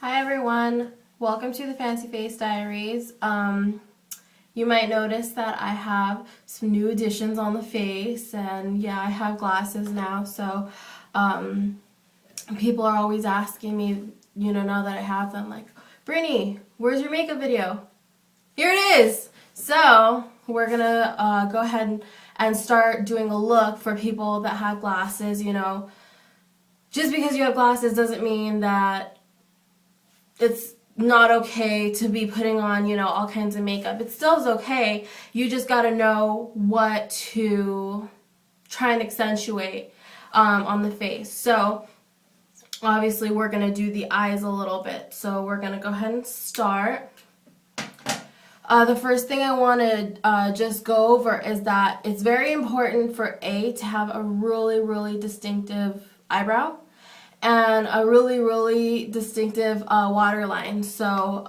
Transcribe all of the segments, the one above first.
Hi everyone, welcome to the Fancy Face Diaries. You might notice that I have some new additions on the face, and yeah, I have glasses now, so people are always asking me, now that I have them, like, Brittany, where's your makeup video? Here it is! So, we're gonna go ahead and start doing a look for people that have glasses. Just because you have glasses doesn't mean that it's not okay to be putting on, all kinds of makeup. It still is okay. You just got to know what to try and accentuate on the face. So obviously we're going to do the eyes a little bit. So we're going to go ahead and start. The first thing I want to just go over is that it's very important for to have a really, really distinctive eyebrow and a really, really distinctive waterline. So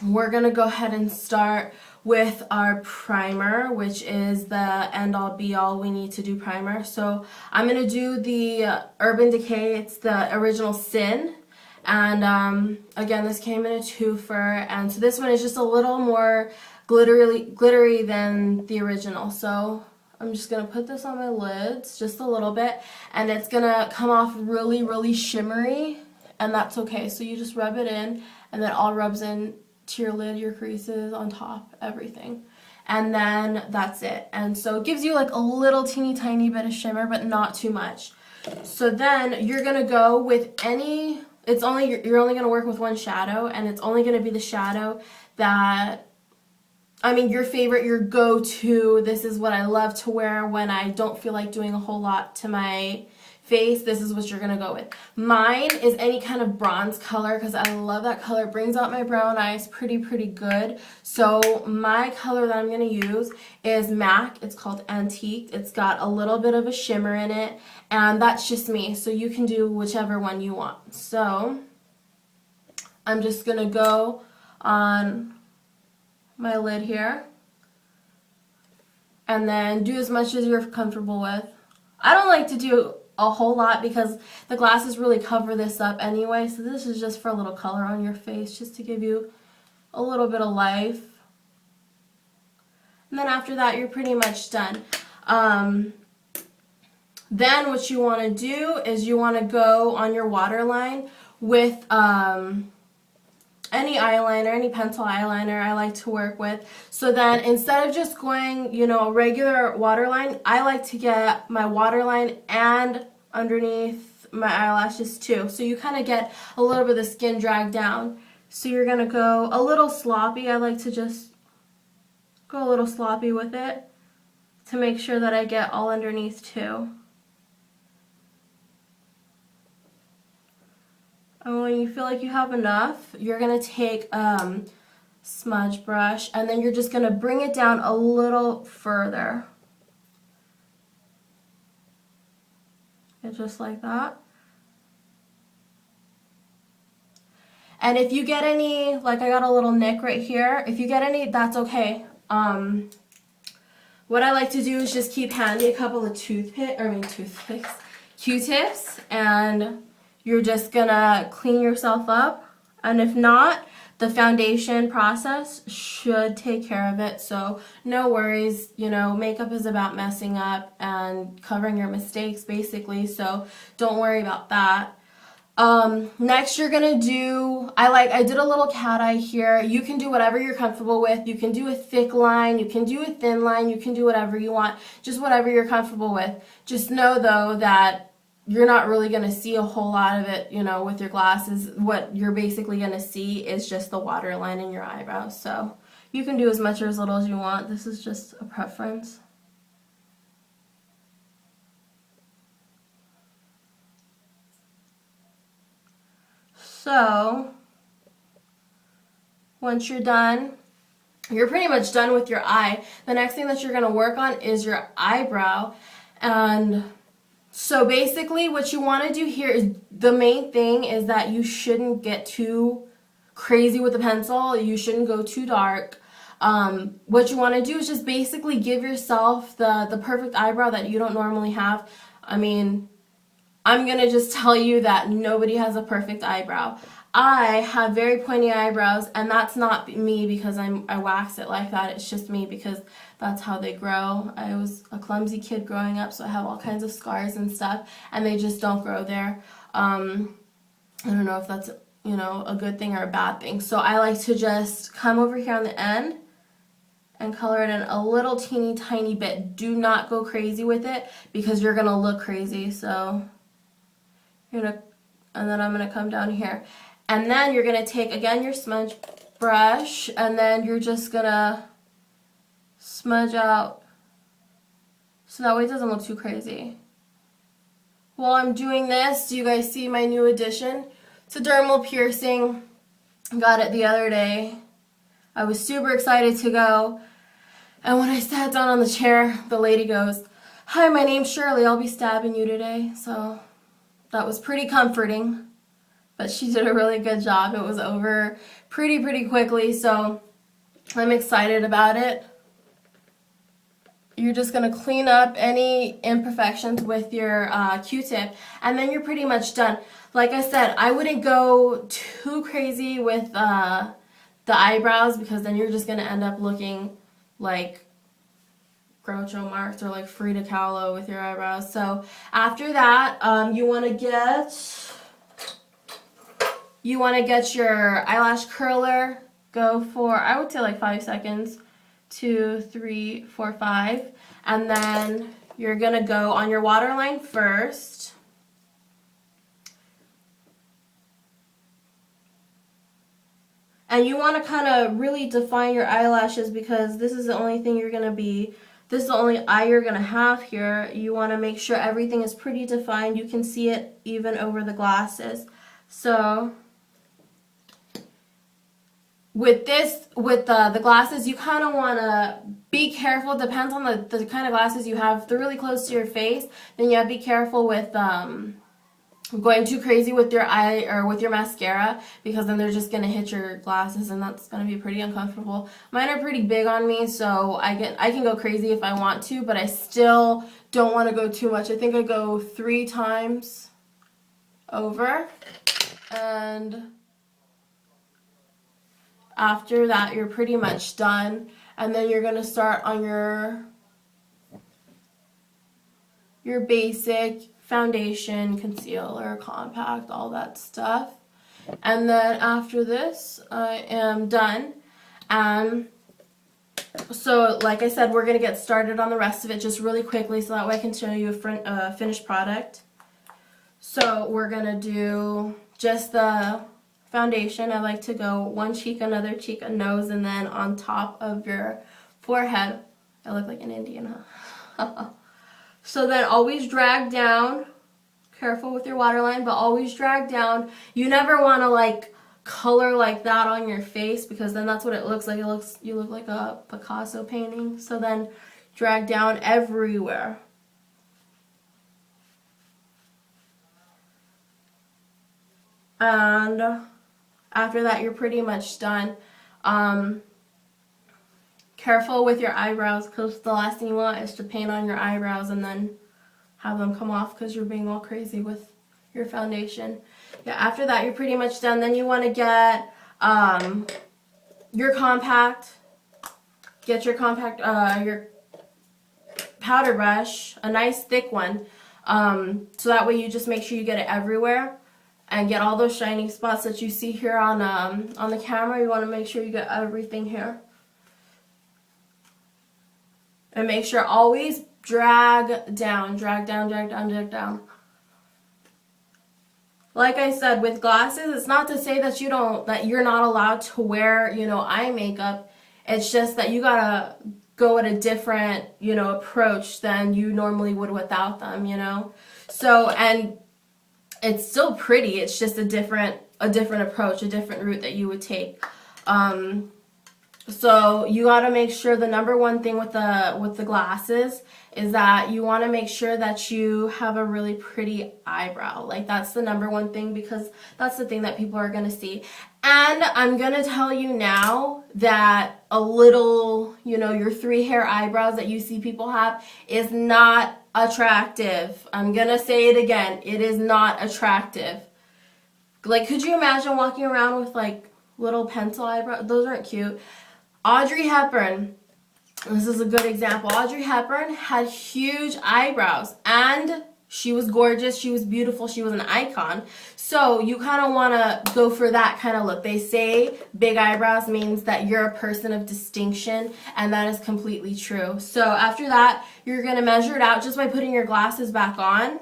we're going to go ahead and start with our primer, which is the end-all be-all. We need to do primer. So I'm going to do the Urban Decay. It's the original Sin. And again, this came in a twofer. And so this one is just a little more glittery than the original. So I'm just going to put this on my lids just a little bit, and it's going to come off really, really shimmery, and that's okay. So you just rub it in, and then it all rubs in to your lid, your creases, on top, everything. And then that's it. And so it gives you like a little teeny tiny bit of shimmer, but not too much. So then you're going to go with you're only going to work with one shadow, and it's only going to be the shadow that, your favorite, your go-to. This is what I love to wear when I don't feel like doing a whole lot to my face. This is what you're going to go with. Mine is any kind of bronze color because I love that color. It brings out my brown eyes pretty good. So my color that I'm going to use is MAC. It's called Antique. It's got a little bit of a shimmer in it, and that's just me. So you can do whichever one you want. So I'm just going to go on my lid here, and then do as much as you're comfortable with. I don't like to do a whole lot because the glasses really cover this up anyway, so this is just for a little color on your face, just to give you a little bit of life. And then after that, you're pretty much done. Then what you want to do is you want to go on your waterline with any eyeliner, any pencil eyeliner I like to work with. So then instead of just going, a regular waterline, I like to get my waterline and underneath my eyelashes too. So you kind of get a little bit of the skin dragged down. So you're going to go a little sloppy. I like to just go a little sloppy with it to make sure that I get all underneath too. And when you feel like you have enough, you're going to take smudge brush, and then you're just going to bring it down a little further. And just like that. And if you get any, like I got a little nick right here, if you get any, that's okay. What I like to do is just keep handy a couple of Q-tips, and you're just gonna clean yourself up, and if not, the foundation process should take care of it. So no worries, makeup is about messing up and covering your mistakes basically, so don't worry about that. Next you're gonna do, I did a little cat eye here. You can do whatever you're comfortable with. You can do a thick line, you can do a thin line, you can do whatever you want, just whatever you're comfortable with. Just know though that you're not really going to see a whole lot of it, with your glasses. What you're basically going to see is just the waterline in your eyebrows. So you can do as much or as little as you want. This is just a preference. So once you're done, you're pretty much done with your eye. The next thing that you're going to work on is your eyebrow. And so basically what you want to do here is, the main thing is that you shouldn't get too crazy with the pencil. You shouldn't go too dark. What you want to do is just basically give yourself the perfect eyebrow that you don't normally have. I'm going to just tell you that nobody has a perfect eyebrow. I have very pointy eyebrows, and that's not me because I wax it like that. It's just me because that's how they grow. I was a clumsy kid growing up, so I have all kinds of scars and stuff, and they just don't grow there. I don't know if that's, you know, a good thing or a bad thing. So I like to just come over here on the end and color it in a little teeny tiny bit. Do not go crazy with it because you're gonna look crazy. So you're gonna, and then I'm gonna come down here. And then you're gonna take, again, your smudge brush, and then you're just gonna smudge out so that way it doesn't look too crazy. While I'm doing this, do you guys see my new addition? It's a dermal piercing. Got it the other day. I was super excited to go. And when I sat down on the chair, the lady goes, "Hi, my name's Shirley. I'll be stabbing you today." So that was pretty comforting. But she did a really good job. It was over pretty quickly, so I'm excited about it. You're just going to clean up any imperfections with your Q-tip, and then you're pretty much done. Like I said, I wouldn't go too crazy with the eyebrows because then you're just going to end up looking like Groucho Marx or like Frida Kahlo with your eyebrows. So after that, you want to get your eyelash curler. Go for, I would say, like 5 seconds. 2, 3, 4, 5, and then you're gonna go on your waterline first. And you want to kind of really define your eyelashes because this is the only thing you're gonna be, this is the only eye you're gonna have here. You want to make sure everything is pretty defined. You can see it even over the glasses. So with the glasses, you kind of want to be careful. Depends on the kind of glasses you have. If they're really close to your face, then you have to be careful with going too crazy with your eye or with your mascara because then they're just going to hit your glasses and that's going to be pretty uncomfortable. Mine are pretty big on me, so I can go crazy if I want to, but I still don't want to go too much. I think I go 3 times over, and after that, you're pretty much done, and then you're going to start on your basic foundation, concealer, compact, all that stuff. And then after this, I am done. So like I said, we're going to get started on the rest of it just really quickly so that way I can show you a finished product. So we're going to do just the foundation. I like to go one cheek, another cheek, a nose, and then on top of your forehead. I look like an Indian, huh? So then always drag down. Careful with your waterline, but always drag down. You never want to like color like that on your face because then that's what it looks like. You look like a Picasso painting. So then drag down everywhere. And after that, you're pretty much done. Careful with your eyebrows because the last thing you want is to paint on your eyebrows and then have them come off because you're being all crazy with your foundation. Yeah, after that, you're pretty much done. Then you want to get your compact. Get your compact, your powder brush, a nice thick one. So that way you just make sure you get it everywhere. And get all those shiny spots that you see here on the camera. You want to make sure you get everything here. And make sure always drag down, drag down, drag down, drag down. Like I said, with glasses, it's not to say that you're not allowed to wear, eye makeup. It's just that you gotta go at a different, approach than you normally would without them, So, and it's still pretty. It's just a different approach, a different route that you would take. So you got to make sure the number one thing with the glasses is that you want to make sure that you have a really pretty eyebrow. Like that's the number one thing, because that's the thing that people are going to see. And I'm going to tell you now that a little, you know, your 3-hair eyebrows that you see people have is not attractive. I'm going to say it again. It is not attractive. Like, could you imagine walking around with like little pencil eyebrows? Those aren't cute. Audrey Hepburn, this is a good example. Audrey Hepburn had huge eyebrows and she was gorgeous, she was beautiful, she was an icon. So you kind of want to go for that kind of look. They say big eyebrows means that you're a person of distinction, and that is completely true. So after that, you're going to measure it out just by putting your glasses back on.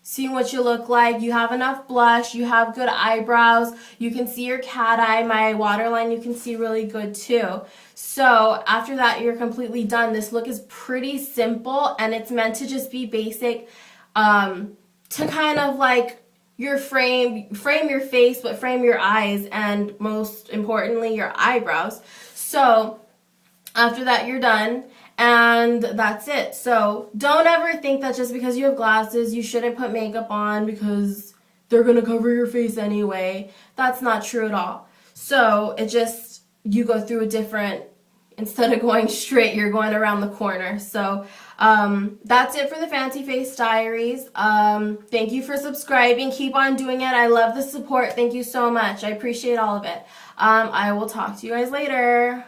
See what you look like. You have enough blush. You have good eyebrows. You can see your cat eye. My waterline you can see really good too. So after that, you're completely done. This look is pretty simple, and it's meant to just be basic, to kind of like your frame your face, but frame your eyes, and most importantly, your eyebrows. So after that, you're done. And that's it. So don't ever think that just because you have glasses, you shouldn't put makeup on because they're going to cover your face anyway. That's not true at all. So it just, you go through a different, instead of going straight, you're going around the corner. So that's it for the Fancy Face Diaries. Thank you for subscribing. Keep on doing it. I love the support. Thank you so much. I appreciate all of it. I will talk to you guys later.